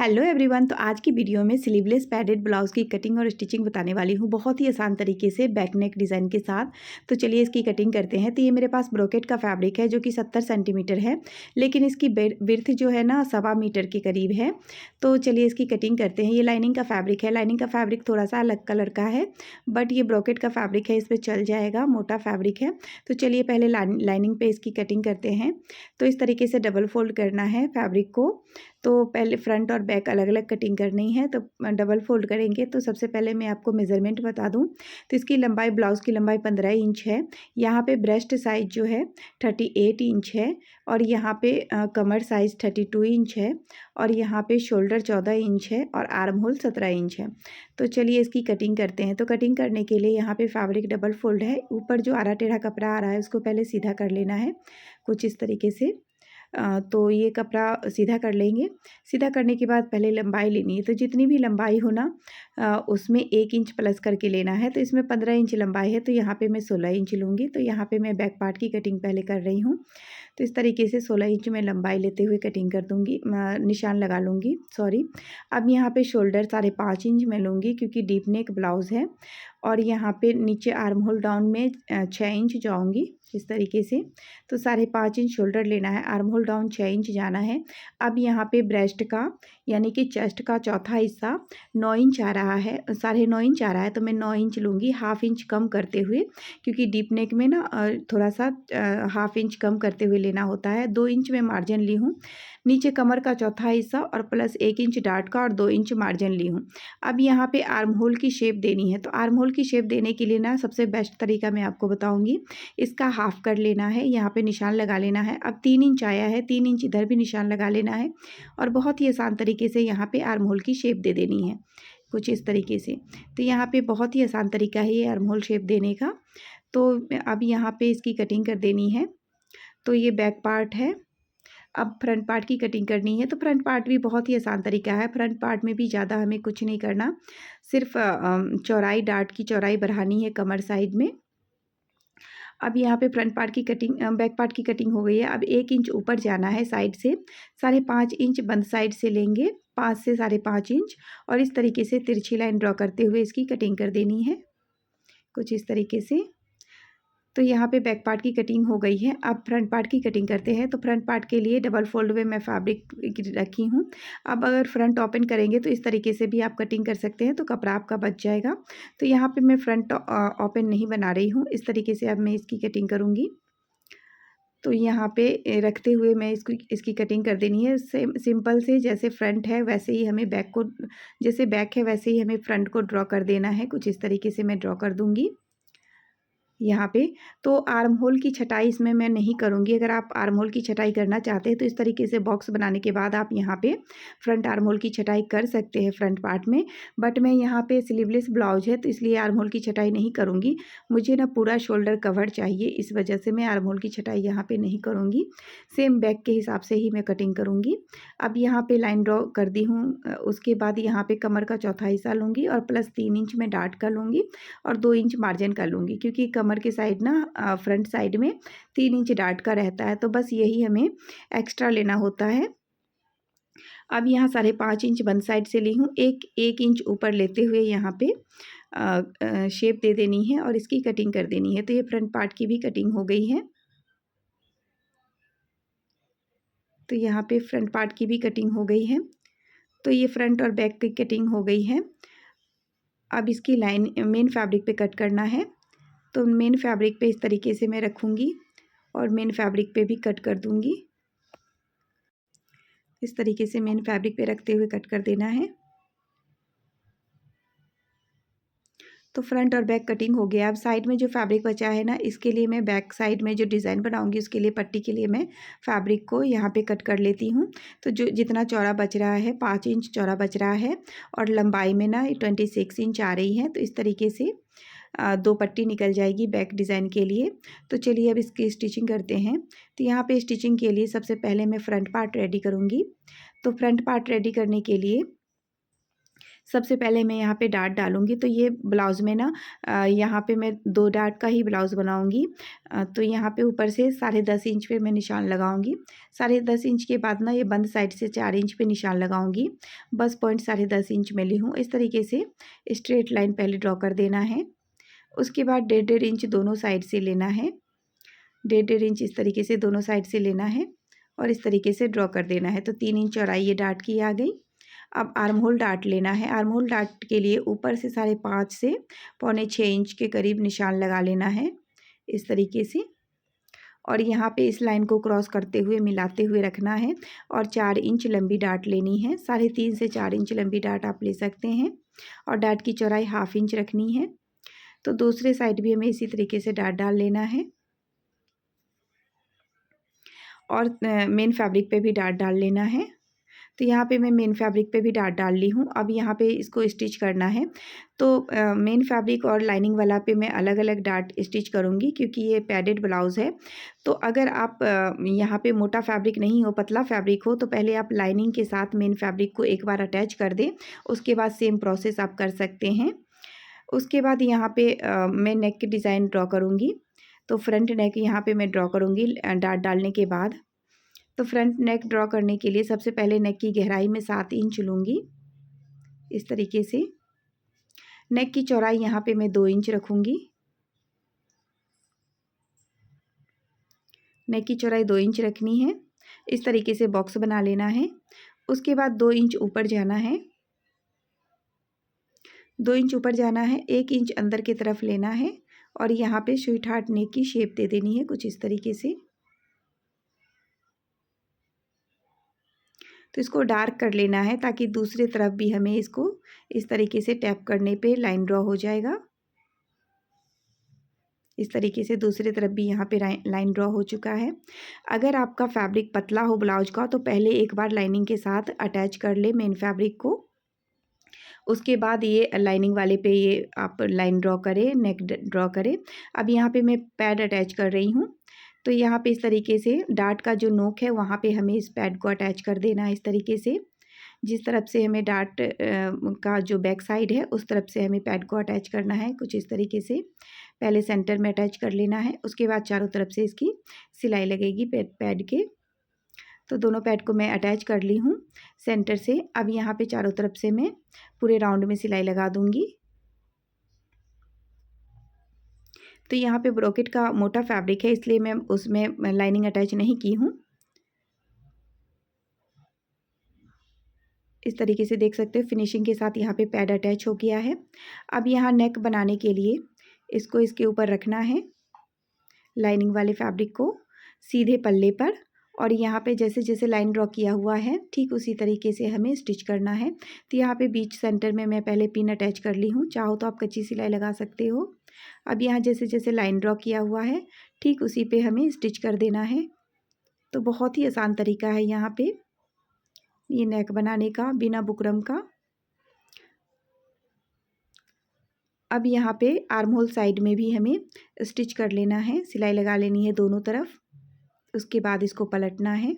Hello everyone. तो आज की वीडियो में स्लीवलेस पैडेड ब्लाउज़ की कटिंग और स्टिचिंग बताने वाली हूँ, बहुत ही आसान तरीके से बैक नेक डिज़ाइन के साथ। तो चलिए इसकी कटिंग करते हैं। तो ये मेरे पास ब्रोकेट का फैब्रिक है जो कि 70 सेंटीमीटर है, लेकिन इसकी विड्थ जो है ना 1.25 मीटर के करीब है। तो चलिए इसकी कटिंग करते हैं। ये लाइनिंग का फैब्रिक है। लाइनिंग का फैब्रिक थोड़ा सा अलग कलर का है, बट ये ब्रोकेट का फैब्रिक है, इस पर चल जाएगा, मोटा फैब्रिक है। तो चलिए पहले लाइनिंग पे इसकी कटिंग करते हैं। तो इस तरीके से डबल फोल्ड करना है फैब्रिक को। तो पहले फ्रंट और बैक अलग अलग कटिंग करनी है। तो डबल फोल्ड करेंगे। तो सबसे पहले मैं आपको मेज़रमेंट बता दूं, तो इसकी लंबाई, ब्लाउज़ की लंबाई 15 इंच है। यहाँ पे ब्रेस्ट साइज जो है 38 इंच है, और यहाँ पे कमर साइज 32 इंच है, और यहाँ पे शोल्डर 14 इंच है, और आर्म होल 17 इंच है। तो चलिए इसकी कटिंग करते हैं। तो कटिंग करने के लिए यहाँ पे फैब्रिक डबल फोल्ड है। ऊपर जो आरा टेढ़ा कपड़ा आ रहा है उसको पहले सीधा कर लेना है, कुछ इस तरीके से। तो ये कपड़ा सीधा कर लेंगे। सीधा करने के बाद पहले लंबाई लेनी है। तो जितनी भी लंबाई हो ना, उसमें 1 इंच प्लस करके लेना है। तो इसमें 15 इंच लंबाई है, तो यहाँ पे मैं 16 इंच लूँगी। तो यहाँ पे मैं बैक पार्ट की कटिंग पहले कर रही हूँ। तो इस तरीके से 16 इंच में लंबाई लेते हुए कटिंग कर दूँगी, निशान लगा लूँगी, सॉरी। अब यहाँ पे शोल्डर 5.5 इंच में लूँगी, क्योंकि डीप नेक ब्लाउज़ है। और यहाँ पे नीचे आर्म होल डाउन में 6 इंच जाऊँगी, इस तरीके से। तो 5.5 इंच शोल्डर लेना है, आर्म होल डाउन 6 इंच जाना है। अब यहाँ पे ब्रेस्ट का यानी कि चेस्ट का चौथा हिस्सा 9 इंच आ रहा है, 9.5 इंच आ रहा है। तो मैं 9 इंच लूँगी, हाफ इंच कम करते हुए, क्योंकि डीप नेक में ना थोड़ा सा हाफ इंच कम करते हुए लेना होता है। 2 इंच में मार्जिन ली हूँ। नीचे कमर का चौथा हिस्सा और प्लस 1 इंच डार्ट का और 2 इंच मार्जिन ली हूँ। अब यहाँ पे आर्म होल की शेप देनी है। तो आर्म होल की शेप देने के लिए ना सबसे बेस्ट तरीका मैं आपको बताऊँगी, इसका हाफ कर लेना है, यहाँ पे निशान लगा लेना है। अब 3 इंच आया है, 3 इंच इधर भी निशान लगा लेना है, और बहुत ही आसान तरीके से यहाँ पे आर्म होल की शेप दे देनी है, कुछ इस तरीके से। तो यहाँ पे बहुत ही आसान तरीका है ये आर्म होल शेप देने का। तो अब यहाँ पे इसकी कटिंग कर देनी है। तो ये बैक पार्ट है। अब फ्रंट पार्ट की कटिंग करनी है। तो फ्रंट पार्ट भी बहुत ही आसान तरीका है। फ्रंट पार्ट में भी ज़्यादा हमें कुछ नहीं करना, सिर्फ चौड़ाई, डार्ट की चौड़ाई बढ़ानी है कमर साइड में। अब यहाँ पे फ्रंट पार्ट की कटिंग, बैक पार्ट की कटिंग हो गई है। अब 1 इंच ऊपर जाना है साइड से, 5.5 इंच बंद साइड से लेंगे, 5 से 5.5 इंच, और इस तरीके से तिरछी लाइन ड्रॉ करते हुए इसकी कटिंग कर देनी है, कुछ इस तरीके से। तो यहाँ पे बैक पार्ट की कटिंग हो गई है। अब फ्रंट पार्ट की कटिंग करते हैं। तो फ्रंट पार्ट के लिए डबल फोल्ड में मैं फैब्रिक रखी हूँ। अब अगर फ्रंट ओपन करेंगे तो इस तरीके से भी आप कटिंग कर सकते हैं, तो कपड़ा आपका बच जाएगा। तो यहाँ पे मैं फ्रंट ओपन नहीं बना रही हूँ, इस तरीके से अब मैं इसकी कटिंग करूँगी। तो यहाँ पे रखते हुए मैं इसकी कटिंग कर देनी है। सेम सिंपल से, जैसे फ्रंट है वैसे ही हमें बैक को, जैसे बैक है वैसे ही हमें फ्रंट को ड्रॉ कर देना है, कुछ इस तरीके से मैं ड्रॉ कर दूँगी यहाँ पे। तो आर्म होल की छटाई इसमें मैं नहीं करूँगी। अगर आप आर्म होल की छटाई करना चाहते हैं तो इस तरीके से बॉक्स बनाने के बाद आप यहाँ पे फ्रंट आर्म होल की छटाई कर सकते हैं फ्रंट पार्ट में। बट मैं यहाँ पे स्लीवलेस ब्लाउज है, तो इसलिए आर्म होल की छटाई नहीं करूँगी। मुझे ना पूरा शोल्डर कवर चाहिए, इस वजह से मैं आर्म होल की छटाई यहाँ पे नहीं करूँगी। सेम बैक के हिसाब से ही मैं कटिंग करूँगी। अब यहाँ पे लाइन ड्रॉ कर दी हूँ। उसके बाद यहाँ पे कमर का चौथा हिस्सा लूँगी, और प्लस 3 इंच में डार्ट का लूँगी, और 2 इंच मार्जिन का लूँगी, क्योंकि कमर के साइड ना फ्रंट साइड में 3 इंच डार्ट का रहता है। तो बस यही हमें एक्स्ट्रा लेना होता है। अब यहाँ 5.5 इंच बंद साइड से ली हूँ, एक इंच ऊपर लेते हुए यहाँ पे शेप दे देनी है और इसकी कटिंग कर देनी है। तो ये फ्रंट पार्ट की भी कटिंग हो गई है। तो यहाँ पे फ्रंट पार्ट की भी कटिंग हो गई है। तो ये फ्रंट और बैक की कटिंग हो गई है। अब इसकी लाइन मेन फैब्रिक पे कट करना है। तो मेन फैब्रिक पे इस तरीके से मैं रखूँगी, और मेन फैब्रिक पे भी कट कर दूँगी। इस तरीके से मेन फैब्रिक पे रखते हुए कट कर देना है। तो फ्रंट और बैक कटिंग हो गया। अब साइड में जो फैब्रिक बचा है ना, इसके लिए मैं बैक साइड में जो डिज़ाइन बनाऊंगी उसके लिए पट्टी के लिए मैं फैब्रिक को यहाँ पे कट कर लेती हूँ। तो जो जितना चौड़ा बच रहा है, 5 इंच चौड़ा बच रहा है, और लंबाई में ना 26 इंच आ रही है। तो इस तरीके से 2 पट्टी निकल जाएगी बैक डिज़ाइन के लिए। तो चलिए अब इसकी स्टिचिंग करते हैं। तो यहाँ पे स्टिचिंग के लिए सबसे पहले मैं फ्रंट पार्ट रेडी करूँगी। तो फ्रंट पार्ट रेडी करने के लिए सबसे पहले मैं यहाँ पे डाट डालूँगी। तो ये ब्लाउज़ में ना यहाँ पे मैं 2 डाट का ही ब्लाउज़ बनाऊँगी। तो यहाँ पे ऊपर से 10.5 इंच पे मैं निशान लगाऊँगी। 10.5 इंच के बाद ना ये बंद साइड से 4 इंच पे निशान लगाऊँगी। बस पॉइंट 10.5 इंच में ली हूँ। इस तरीके से स्ट्रेट लाइन पहले ड्रॉ कर देना है। उसके बाद 1.5 इंच दोनों साइड से लेना है। 1.5 इंच इस तरीके से दोनों साइड से लेना है और इस तरीके से ड्रॉ कर देना है। तो 3 इंच चौड़ाई ये डाट की आ गई। अब आर्म होल डाट लेना है। आर्म होल डाट के लिए ऊपर से 5.5 से 6.25 इंच के करीब निशान लगा लेना है इस तरीके से। और यहाँ पे इस लाइन को क्रॉस करते हुए मिलाते हुए रखना है और 4 इंच लंबी डाट लेनी है। 3.5 से 4 इंच लंबी डाट आप ले सकते हैं और डाट की चौड़ाई 1/2 इंच रखनी है। तो दूसरे साइड भी हमें इसी तरीके से डाट डाल लेना है और मेन फैब्रिक पे भी डाट डाल लेना है। तो यहाँ पे मैं मेन फैब्रिक पे भी डाट डाल ली हूँ। अब यहाँ पे इसको स्टिच करना है। तो मेन फैब्रिक और लाइनिंग वाला पे मैं अलग अलग डाट स्टिच करूँगी क्योंकि ये पैडेड ब्लाउज़ है। तो अगर आप यहाँ पे मोटा फैब्रिक नहीं हो, पतला फैब्रिक हो, तो पहले आप लाइनिंग के साथ मेन फैब्रिक को एक बार अटैच कर दें। उसके बाद सेम प्रोसेस आप कर सकते हैं। उसके बाद यहाँ पे मैं नेक की डिज़ाइन ड्रॉ करूँगी। तो फ्रंट नेक यहाँ पे मैं ड्रॉ करूँगी डाट डालने के बाद। तो फ्रंट नेक ड्रॉ करने के लिए सबसे पहले नेक की गहराई में 7 इंच लूँगी इस तरीके से। नेक की चौड़ाई यहाँ पे मैं 2 इंच रखूँगी। नेक की चौड़ाई 2 इंच रखनी है। इस तरीके से बॉक्स बना लेना है। उसके बाद 2 इंच ऊपर जाना है। 2 इंच ऊपर जाना है, 1 इंच अंदर की तरफ लेना है और यहाँ पे स्वीट हार्ट नेक की शेप दे देनी है कुछ इस तरीके से। तो इसको डार्क कर लेना है ताकि दूसरी तरफ भी हमें इसको इस तरीके से टैप करने पे लाइन ड्रॉ हो जाएगा। इस तरीके से दूसरी तरफ भी यहाँ पे लाइन ड्रॉ हो चुका है। अगर आपका फैब्रिक पतला हो ब्लाउज का तो पहले एक बार लाइनिंग के साथ अटैच कर ले मेन फैब्रिक को। उसके बाद ये लाइनिंग वाले पे ये आप लाइन ड्रॉ करें, नेक ड्रॉ करें। अब यहाँ पे मैं पैड अटैच कर रही हूँ। तो यहाँ पे इस तरीके से डाट का जो नोक है वहाँ पे हमें इस पैड को अटैच कर देना है इस तरीके से। जिस तरफ से हमें डाट का जो बैक साइड है उस तरफ से हमें पैड को अटैच करना है कुछ इस तरीके से। पहले सेंटर में अटैच कर लेना है, उसके बाद चारों तरफ से इसकी सिलाई लगेगी पैड के। तो दोनों पैड को मैं अटैच कर ली हूँ सेंटर से। अब यहाँ पे चारों तरफ से मैं पूरे राउंड में सिलाई लगा दूँगी। तो यहाँ पे ब्रोकेट का मोटा फैब्रिक है इसलिए मैं उसमें लाइनिंग अटैच नहीं की हूँ। इस तरीके से देख सकते हो फिनिशिंग के साथ यहाँ पे पैड अटैच हो गया है। अब यहाँ नेक बनाने के लिए इसको इसके ऊपर रखना है, लाइनिंग वाले फैब्रिक को सीधे पल्ले पर। और यहाँ पे जैसे जैसे लाइन ड्रॉ किया हुआ है ठीक उसी तरीके से हमें स्टिच करना है। तो यहाँ पे बीच सेंटर में मैं पहले पिन अटैच कर ली हूँ, चाहो तो आप कच्ची सिलाई लगा सकते हो। अब यहाँ जैसे जैसे लाइन ड्रॉ किया हुआ है ठीक उसी पे हमें स्टिच कर देना है। तो बहुत ही आसान तरीका है यहाँ पे ये नेक बनाने का बिना बुकरम का। अब यहाँ पे आर्म होल साइड में भी हमें स्टिच कर लेना है, सिलाई लगा लेनी है दोनों तरफ। उसके बाद इसको पलटना है।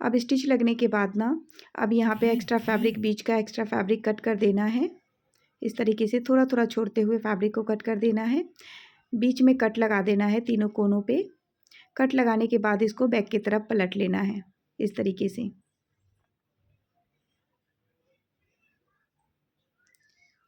अब स्टिच लगने के बाद ना अब यहाँ पे एक्स्ट्रा फैब्रिक, बीच का एक्स्ट्रा फैब्रिक कट कर देना है। इस तरीके से थोड़ा थोड़ा छोड़ते हुए फैब्रिक को कट कर देना है। बीच में कट लगा देना है तीनों कोनों पे। कट लगाने के बाद इसको बैक की तरफ पलट लेना है इस तरीके से।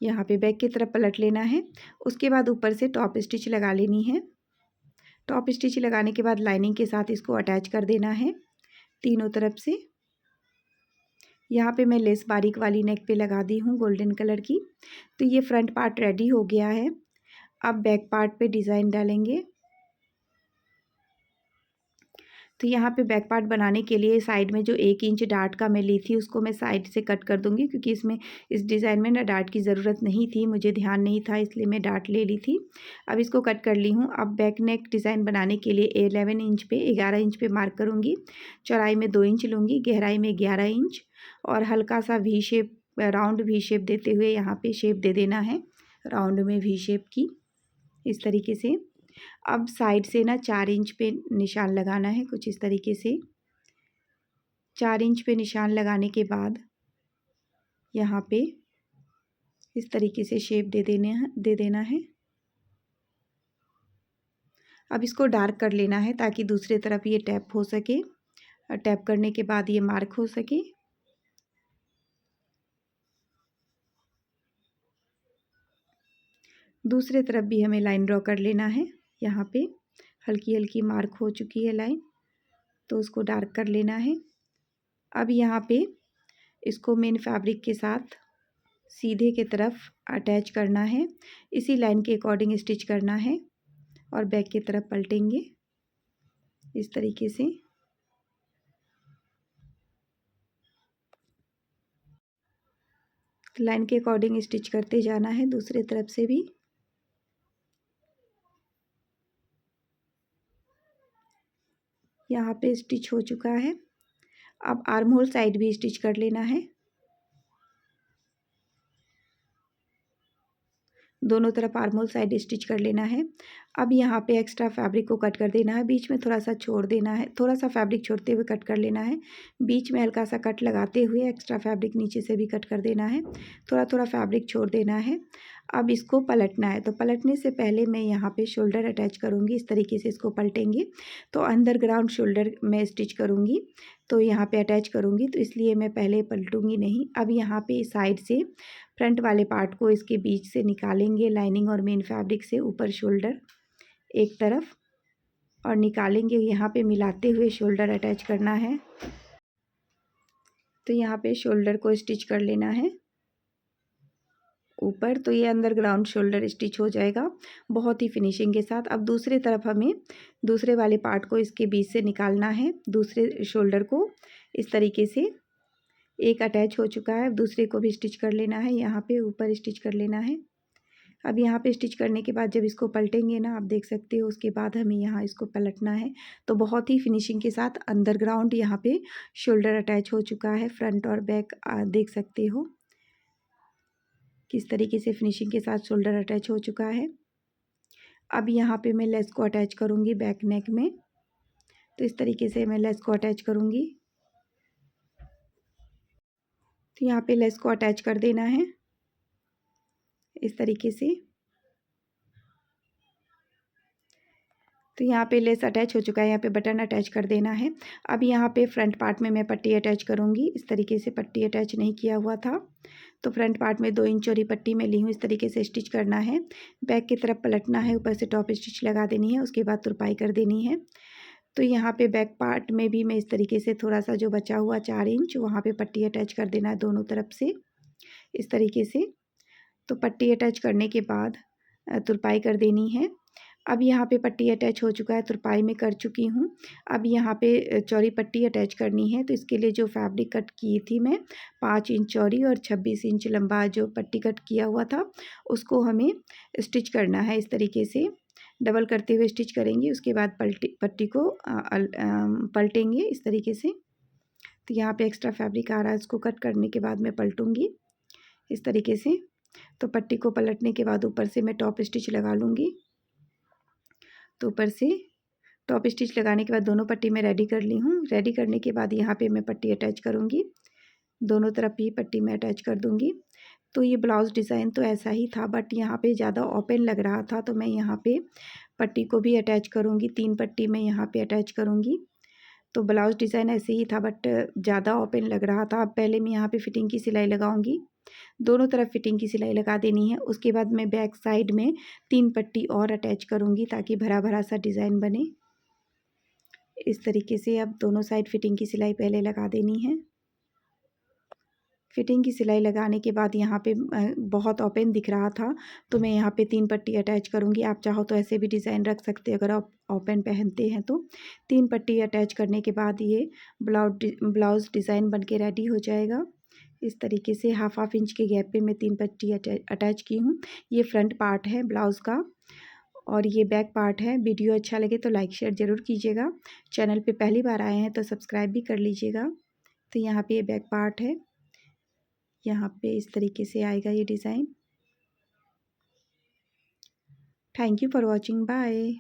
यहाँ पे बैक की तरफ पलट लेना है। उसके बाद ऊपर से टॉप स्टिच लगा लेनी है। टॉप स्टिच लगाने के बाद लाइनिंग के साथ इसको अटैच कर देना है तीनों तरफ से। यहाँ पे मैं लेस बारीक वाली नेक पे लगा दी हूँ गोल्डन कलर की। तो ये फ्रंट पार्ट रेडी हो गया है। अब बैक पार्ट पे डिज़ाइन डालेंगे। तो यहाँ पे बैक पार्ट बनाने के लिए साइड में जो 1 इंच डार्ट का मैं ली थी उसको मैं साइड से कट कर दूँगी क्योंकि इसमें इस डिज़ाइन में ना डार्ट की ज़रूरत नहीं थी, मुझे ध्यान नहीं था इसलिए मैं डार्ट ले ली थी। अब इसको कट कर ली हूँ। अब बैक नेक डिज़ाइन बनाने के लिए 11 इंच पे 11 इंच पे मार्क करूँगी। चौड़ाई में 2 इंच लूँगी, गहराई में 11 इंच और हल्का सा V shape, round V shape देते हुए यहाँ पर शेप दे देना है राउंड में वी शेप की इस तरीके से। अब साइड से ना 4 इंच पे निशान लगाना है कुछ इस तरीके से। 4 इंच पे निशान लगाने के बाद यहाँ पे इस तरीके से शेप दे देना है। अब इसको डार्क कर लेना है ताकि दूसरी तरफ ये टैप हो सके, और टैप करने के बाद ये मार्क हो सके। दूसरे तरफ भी हमें लाइन ड्रॉ कर लेना है। यहाँ पे हल्की हल्की मार्क हो चुकी है लाइन, तो उसको डार्क कर लेना है। अब यहाँ पे इसको मेन फैब्रिक के साथ सीधे की तरफ अटैच करना है। इसी लाइन के अकॉर्डिंग स्टिच करना है और बैक की तरफ पलटेंगे इस तरीके से। लाइन के अकॉर्डिंग स्टिच करते जाना है दूसरी तरफ से भी। यहाँ पे स्टिच हो चुका है। अब आर्म होल साइड भी स्टिच कर लेना है। दोनों तरफ आर्म होल साइड स्टिच कर लेना है। अब यहाँ पे एक्स्ट्रा फैब्रिक को कट कर देना है, बीच में थोड़ा सा छोड़ देना है, थोड़ा सा फैब्रिक छोड़ते हुए कट कर लेना है। बीच में हल्का सा कट लगाते हुए एक्स्ट्रा फैब्रिक नीचे से भी कट कर देना है, थोड़ा थोड़ा फैब्रिक छोड़ देना है। अब इसको पलटना है, तो पलटने से पहले मैं यहाँ पे शोल्डर अटैच करूँगी। इस तरीके से इसको पलटेंगे तो अंडर ग्राउंड शोल्डर में स्टिच करूँगी, तो यहाँ पे अटैच करूँगी, तो इसलिए मैं पहले पलटूँगी नहीं। अब यहाँ पे साइड से फ्रंट वाले पार्ट को इसके बीच से निकालेंगे, लाइनिंग और मेन फैब्रिक से ऊपर शोल्डर एक तरफ, और निकालेंगे। यहाँ पे मिलाते हुए शोल्डर अटैच करना है। तो यहाँ पे शोल्डर को स्टिच कर लेना है ऊपर, तो ये अंदर ग्राउंड शोल्डर स्टिच हो जाएगा बहुत ही फिनिशिंग के साथ। अब दूसरी तरफ हमें दूसरे वाले पार्ट को इसके बीच से निकालना है, दूसरे शोल्डर को इस तरीके से। एक अटैच हो चुका है, अब दूसरे को भी स्टिच कर लेना है, यहाँ पे ऊपर स्टिच कर लेना है। अब यहाँ पे स्टिच करने के बाद जब इसको पलटेंगे ना, आप देख सकते हो, उसके बाद हमें यहाँ इसको पलटना है। तो बहुत ही फिनिशिंग के साथ अंडर ग्राउंड यहाँ पे शोल्डर अटैच हो चुका है। फ्रंट और बैक देख सकते हो किस तरीके से फिनिशिंग के साथ शोल्डर अटैच हो चुका है। अब यहाँ पे मैं लेस को अटैच करूँगी बैक नेक में, तो इस तरीके से मैं लेस को अटैच करूँगी। तो यहाँ पे लेस को अटैच कर देना है इस तरीके से। तो यहाँ पे लेस अटैच हो चुका है, यहाँ पे बटन अटैच कर देना है। अब यहाँ पे फ्रंट पार्ट में मैं पट्टी अटैच करूँगी। इस तरीके से पट्टी अटैच नहीं किया हुआ था, तो फ्रंट पार्ट में 2 इंच चौड़ी पट्टी में ली हूँ। इस तरीके से स्टिच करना है, बैक की तरफ पलटना है, ऊपर से टॉप स्टिच लगा देनी है, उसके बाद तुरपाई कर देनी है। तो यहाँ पे बैक पार्ट में भी मैं इस तरीके से थोड़ा सा जो बचा हुआ 4 इंच वहाँ पे पट्टी अटैच कर देना है दोनों तरफ से इस तरीके से। तो पट्टी अटैच करने के बाद तुरपाई कर देनी है। अब यहाँ पे पट्टी अटैच हो चुका है, तुरपाई में कर चुकी हूँ। अब यहाँ पे चौड़ी पट्टी अटैच करनी है, तो इसके लिए जो फैब्रिक कट की थी मैं 5 इंच चौड़ी और 26 इंच लंबा जो पट्टी कट किया हुआ था, उसको हमें स्टिच करना है इस तरीके से। डबल करते हुए स्टिच करेंगे, उसके बाद पट्टी को पलटेंगे इस तरीके से। तो यहाँ पे एक्स्ट्रा फैब्रिक आ रहा है, उसको कट करने के बाद मैं पलटूँगी इस तरीके से। तो पट्टी को पलटने के बाद ऊपर से मैं टॉप स्टिच लगा लूँगी। तो ऊपर से टॉप स्टिच लगाने के बाद दोनों पट्टी मैं रेडी कर ली हूँ। रेडी करने के बाद यहाँ पे मैं पट्टी अटैच करूँगी, दोनों तरफ ही पट्टी में अटैच कर दूँगी। तो ये ब्लाउज़ डिज़ाइन तो ऐसा ही था, बट यहाँ पे ज़्यादा ओपन लग रहा था, तो मैं यहाँ पे पट्टी को भी अटैच करूँगी। 3 पट्टी मैं यहाँ पे अटैच करूँगी। तो ब्लाउज़ डिज़ाइन ऐसे ही था, बट ज़्यादा ओपन लग रहा था। अब पहले मैं यहाँ पे फिटिंग की सिलाई लगाऊंगी, दोनों तरफ फिटिंग की सिलाई लगा देनी है। उसके बाद मैं बैक साइड में 3 पट्टी और अटैच करूँगी ताकि भरा भरा सा डिज़ाइन बने इस तरीके से। अब दोनों साइड फिटिंग की सिलाई पहले लगा देनी है। फिटिंग की सिलाई लगाने के बाद यहाँ पे बहुत ओपन दिख रहा था, तो मैं यहाँ पे 3 पट्टी अटैच करूँगी। आप चाहो तो ऐसे भी डिज़ाइन रख सकते हैं अगर आप ओपन पहनते हैं तो। 3 पट्टी अटैच करने के बाद ये ब्लाउज़ डिज़ाइन बन के रेडी हो जाएगा इस तरीके से। हाफ इंच के गैप पे मैं 3 पट्टी अटैच की हूँ। ये फ्रंट पार्ट है ब्लाउज़ का और ये बैक पार्ट है। वीडियो अच्छा लगे तो लाइक शेयर ज़रूर कीजिएगा। चैनल पे पहली बार आए हैं तो सब्सक्राइब भी कर लीजिएगा। तो यहाँ पे ये बैक पार्ट है, यहाँ पे इस तरीके से आएगा ये design. Thank you for watching, bye.